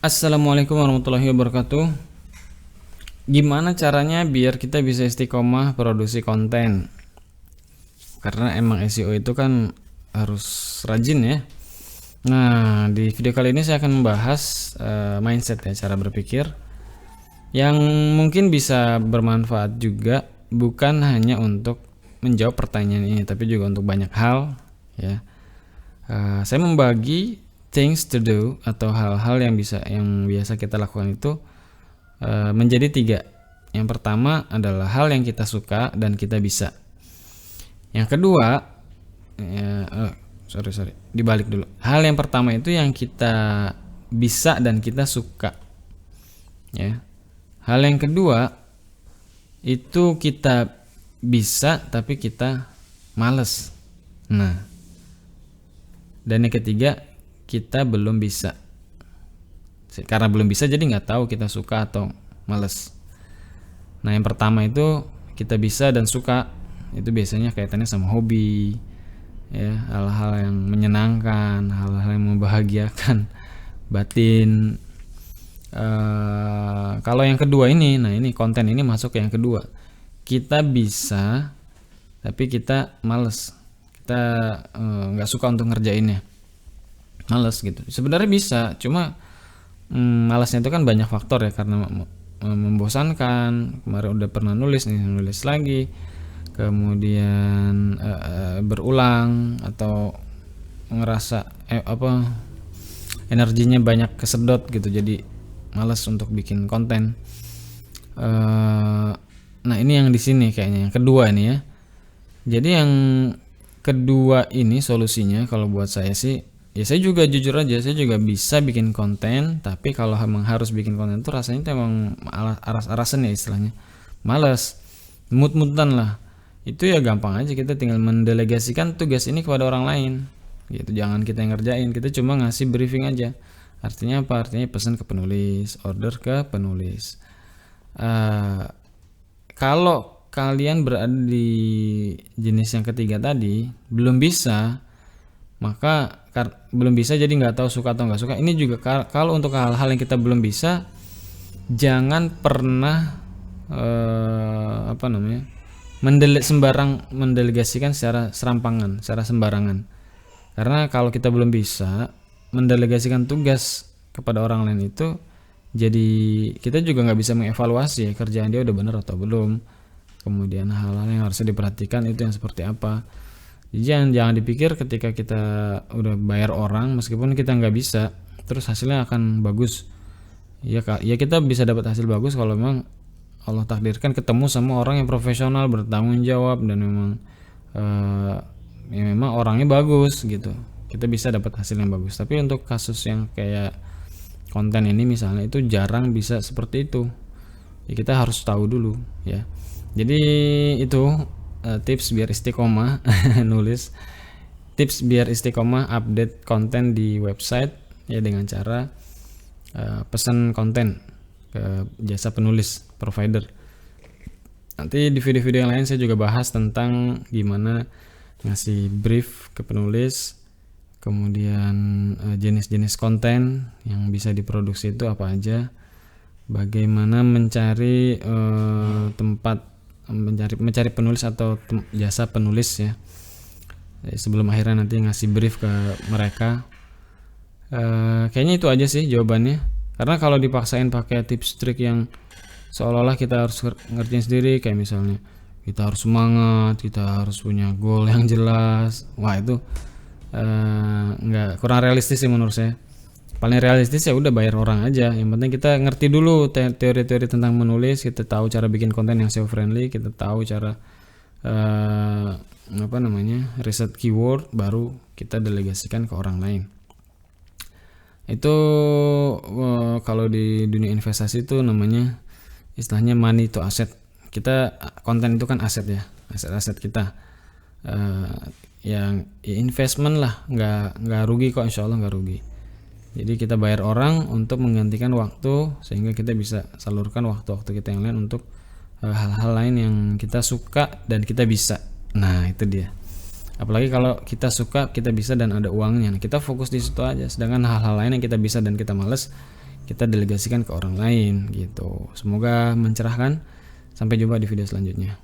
Assalamualaikum warahmatullahi wabarakatuh. Gimana caranya biar kita bisa istiqomah produksi konten? Karena emang SEO itu kan harus rajin ya. Nah, di video kali ini saya akan membahas mindset ya, cara berpikir yang mungkin bisa bermanfaat juga, bukan hanya untuk menjawab pertanyaan ini, tapi juga untuk banyak hal ya. Saya membagi things to do atau hal-hal yang biasa kita lakukan itu menjadi 3. Yang pertama adalah hal yang kita suka dan kita bisa. Yang kedua, dibalik dulu. Hal yang pertama itu yang kita bisa dan kita suka, ya. Hal yang kedua itu kita bisa tapi kita males. Nah, dan yang ketiga kita belum bisa. Karena belum bisa jadi nggak tahu kita suka atau males. Nah, yang pertama itu kita bisa dan suka, itu biasanya kaitannya sama hobi ya, hal-hal yang menyenangkan, hal-hal yang membahagiakan batin. Kalau yang kedua ini, nah ini konten ini masuk ke yang kedua. Kita bisa tapi kita males, kita nggak suka untuk ngerjainnya, males gitu. Sebenarnya bisa, cuma malasnya itu kan banyak faktor ya, karena membosankan. Kemarin udah pernah nulis lagi, kemudian berulang, atau ngerasa energinya banyak kesedot gitu, jadi malas untuk bikin konten. Nah, ini yang di sini kayaknya yang kedua ini ya. Jadi yang kedua ini solusinya kalau buat saya sih, ya saya juga jujur aja, saya juga bisa bikin konten, tapi kalau emang harus bikin konten tuh rasanya tuh emang aras-arasan ya istilahnya, males, mut-mutan lah. Itu ya gampang aja, kita tinggal mendelegasikan tugas ini kepada orang lain gitu. Jangan kita yang ngerjain, kita cuma ngasih briefing aja. Artinya apa? Artinya pesan ke penulis, order ke penulis. Kalau kalian berada di jenis yang ketiga tadi, belum bisa, maka belum bisa jadi nggak tahu suka atau nggak suka. Ini juga kalau untuk hal-hal yang kita belum bisa, jangan pernah mendelegasikan secara serampangan, secara sembarangan. Karena kalau kita belum bisa mendelegasikan tugas kepada orang lain, itu jadi kita juga nggak bisa mengevaluasi ya, kerjaan dia udah benar atau belum. Kemudian hal-hal yang harus diperhatikan itu yang seperti apa. Jadi jangan dipikir ketika kita udah bayar orang, meskipun kita nggak bisa, terus hasilnya akan bagus. Ya kita bisa dapat hasil bagus kalau memang Allah takdirkan ketemu sama orang yang profesional, bertanggung jawab, dan memang ya memang orangnya bagus gitu, kita bisa dapat hasil yang bagus. Tapi untuk kasus yang kayak konten ini misalnya, itu jarang bisa seperti itu ya, kita harus tahu dulu ya. Jadi itu tips biar istiqomah nulis, tips biar istiqomah update konten di website ya, dengan cara pesan konten ke jasa penulis provider. Nanti di video-video yang lain saya juga bahas tentang gimana ngasih brief ke penulis, kemudian jenis-jenis konten yang bisa diproduksi itu apa aja, bagaimana mencari tempat mencari penulis atau jasa penulis ya. Jadi sebelum akhirnya nanti ngasih brief ke mereka. Kayaknya itu aja sih jawabannya. Karena kalau dipaksain pakai tips trik yang seolah-olah kita harus ngertiin sendiri, kayak misalnya kita harus semangat, kita harus punya goal yang jelas, wah itu kurang realistis sih menurut saya. Paling realistis ya udah bayar orang aja. Yang penting kita ngerti dulu teori-teori tentang menulis, kita tahu cara bikin konten yang SEO friendly, kita tahu cara riset keyword, baru kita delegasikan ke orang lain. Itu kalau di dunia investasi itu namanya istilahnya money to asset. Kita konten itu kan aset ya, aset kita. Yang investment lah, nggak rugi kok, insya Allah nggak rugi. Jadi kita bayar orang untuk menggantikan waktu, sehingga kita bisa salurkan waktu-waktu kita yang lain untuk hal-hal lain yang kita suka dan kita bisa. Nah itu dia. Apalagi kalau kita suka, kita bisa dan ada uangnya, kita fokus di situ aja. Sedangkan hal-hal lain yang kita bisa dan kita males, kita delegasikan ke orang lain gitu. Semoga mencerahkan. Sampai jumpa di video selanjutnya.